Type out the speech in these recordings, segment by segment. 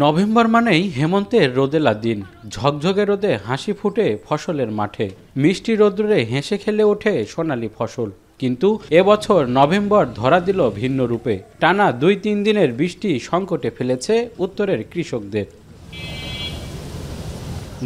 November মানেই হেমন্তের রোদেলা দিন। ঝকঝকে রোদে হাসি ফুটে ফসলের মাঠে, মিষ্টি রোদ্রে হেসে খেলে ওঠে সোনালী ফসল। কিন্তু এবছর নভেম্বর ধরা দিল ভিন্ন রূপে। টানা ২-৩ দিনের বৃষ্টি সংকটে ফেলেছে উত্তরের কৃষকদের।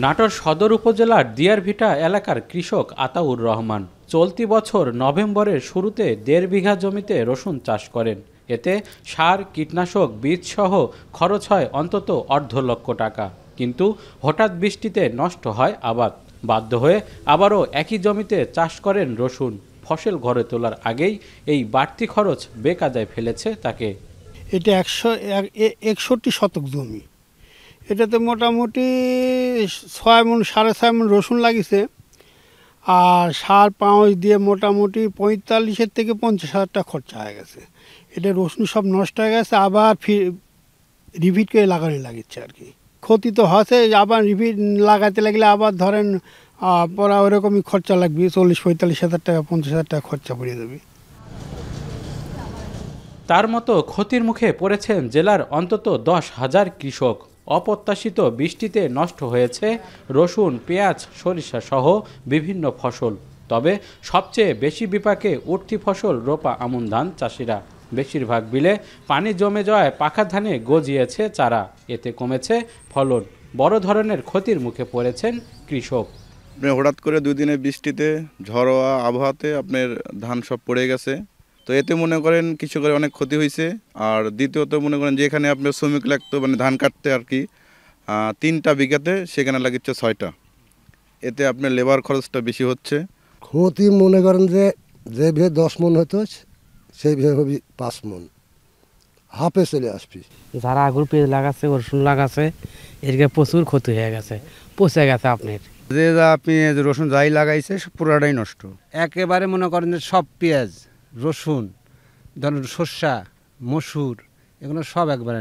নাটোর সদর উপজেলার দিয়ারভিটা এলাকার কৃষক আতাউর রহমান চলতি বছর নভেম্বরের শুরুতে ১.৫ বিঘা জমিতে রসুন চাষ করেন। এতে সার, কীটনাশক, বীজসহ খরচ হয় অন্তত ১.৫ লক্ষ টাকা। কিন্তু হঠাৎ বৃষ্টিতে নষ্ট হয় আবাদ। বাধ্য হয়ে আবারও একই জমিতে চাষ করেন রসুন। ফসল ঘরে তোলার আগেই এই বাড়তি খরচ বেকায়দায় ফেলেছে তাকে। এটা ৬১ শতক জমি। এটাতে মোটামুটি ৬ মণ ৬.৫ মণ রসুন লাগিছে, আর সার পাঁচ দিয়ে মোটামুটি ৪৫ থেকে ৫০ হাজার টাকা খরচা হয়ে গেছে। এটা রসুন সব নষ্ট হয়ে গেছে, আবার রিপিট করে লাগানো লাগিচ্ছে আর কি। ক্ষতি তো হচ্ছে, আবার রিপিট লাগাতে লাগলে আবার ধরেন পরে ওরকমই খরচা লাগবে, ৪০-৪৫ হাজার টাকা ৫০ হাজার টাকা খরচা পড়ে যাবে। তার মতো ক্ষতির মুখে পড়েছেন জেলার অন্তত ১০,০০০ কৃষক। অপ্রত্যাশিত বৃষ্টিতে নষ্ট হয়েছে রসুন, পেঁয়াজ, সরিষা সহ বিভিন্ন ফসল। তবে সবচেয়ে বেশি বিপাকে উঠতি ফসল রোপা আমন ধান চাষিরা। বেশিরভাগ বিলে পানি জমে যাওয়ায় পাকা ধানে গজিয়েছে চারা। এতে কমেছে ফলন। বড় ধরনের ক্ষতির মুখে পড়েছেন কৃষক। হঠাৎ করে ২ দিনের বৃষ্টিতে, ঝড়োয়া আবহাওয়াতে আপনার ধান সব পড়ে গেছে। তো এতে মনে করেন কৃষকের অনেক ক্ষতি হয়েছে। আর দ্বিতীয়ত মনে করেন যে এখানে আপনার শ্রমিক লাগতো, মানে ধান কাটতে আর কি, ৩টা বিঘাতে, সেখানে লাগিচ্ছে 6টা। এতে আপনার লেবার খরচটা বেশি হচ্ছে। ক্ষতি মনে করেন যে বিঘে ১০ মণ হতো, সেই বিঘে হবে ৫ মণ, হাফে চলে আসবি। যারা আগুর পেঁয়াজ লাগাচ্ছে, রসুন লাগাচ্ছে, এদিকে প্রচুর ক্ষতি হয়ে গেছে, পচে গেছে আপনার। যে যা পেঁয়াজ রসুন যাই লাগাইছে পুরাটাই নষ্ট। একেবারে মনে করেন যে সব পেঁয়াজ, রসুন, ধরুন শস্যা, মসুর, এগুলো সব একবারে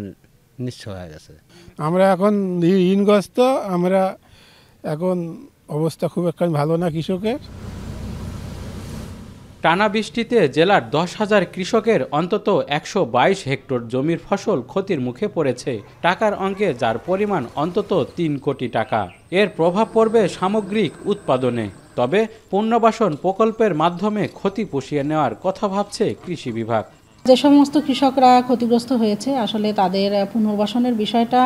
নিঃস্ব হয়ে গেছে। আমরা এখন ঋণগ্রস্ত, আমরা এখন অবস্থা খুব একটা ভালো না কৃষকের। টানা বৃষ্টিতে জেলার ১০,০০০ কৃষকের অন্তত ১২২ হেক্টর জমির ফসল ক্ষতির মুখে পড়েছে। টাকার অঙ্কে যার পরিমাণ অন্তত ৩ কোটি টাকা। এর প্রভাব পড়বে সামগ্রিক উৎপাদনে। তবে পুনর্বাসন প্রকল্পের মাধ্যমে ক্ষতি পুষিয়ে নেওয়ার কথা ভাবছে কৃষি বিভাগ। যে সমস্ত কৃষকরা ক্ষতিগ্রস্ত হয়েছে, আসলে তাদের পুনর্বাসনের বিষয়টা,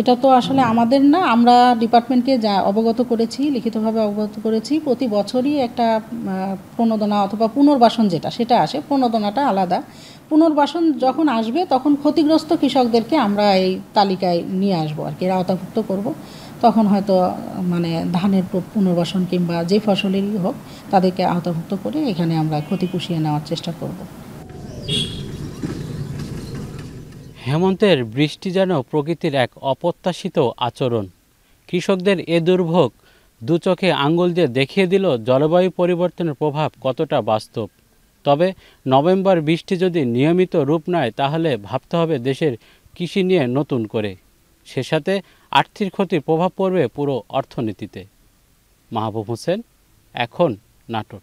এটা তো আসলে আমাদের না, আমরা ডিপার্টমেন্টকে যা অবগত করেছি, লিখিতভাবে অবগত করেছি। প্রতি বছরই একটা প্রণোদনা অথবা পুনর্বাসন যেটা, সেটা আসে। প্রণোদনাটা আলাদা। পুনর্বাসন যখন আসবে তখন ক্ষতিগ্রস্ত কৃষকদেরকে আমরা এই তালিকায় নিয়ে আসবো আর কি, আওতাভুক্ত করব। তখন হয়তো মানে ধানের পুনর্বাসন কিংবা যে ফসলেরই হোক, তাদেরকে আওতাভুক্ত করে এখানে আমরা ক্ষতি পুষিয়ে নেওয়ার চেষ্টা করব। হেমন্তের বৃষ্টি যেন প্রকৃতির এক অপ্রত্যাশিত আচরণ। কৃষকদের এ দুর্ভোগ দু চোখে আঙ্গুল দিয়ে দেখিয়ে দিল জলবায়ু পরিবর্তনের প্রভাব কতটা বাস্তব। তবে নভেম্বর বৃষ্টি যদি নিয়মিত রূপ নেয়, তাহলে ভাবতে হবে দেশের কৃষি নিয়ে নতুন করে। সে সাথে আর্থিক ক্ষতির প্রভাব পড়বে পুরো অর্থনীতিতে। মাহবুব হোসেন, এখন নাটোর।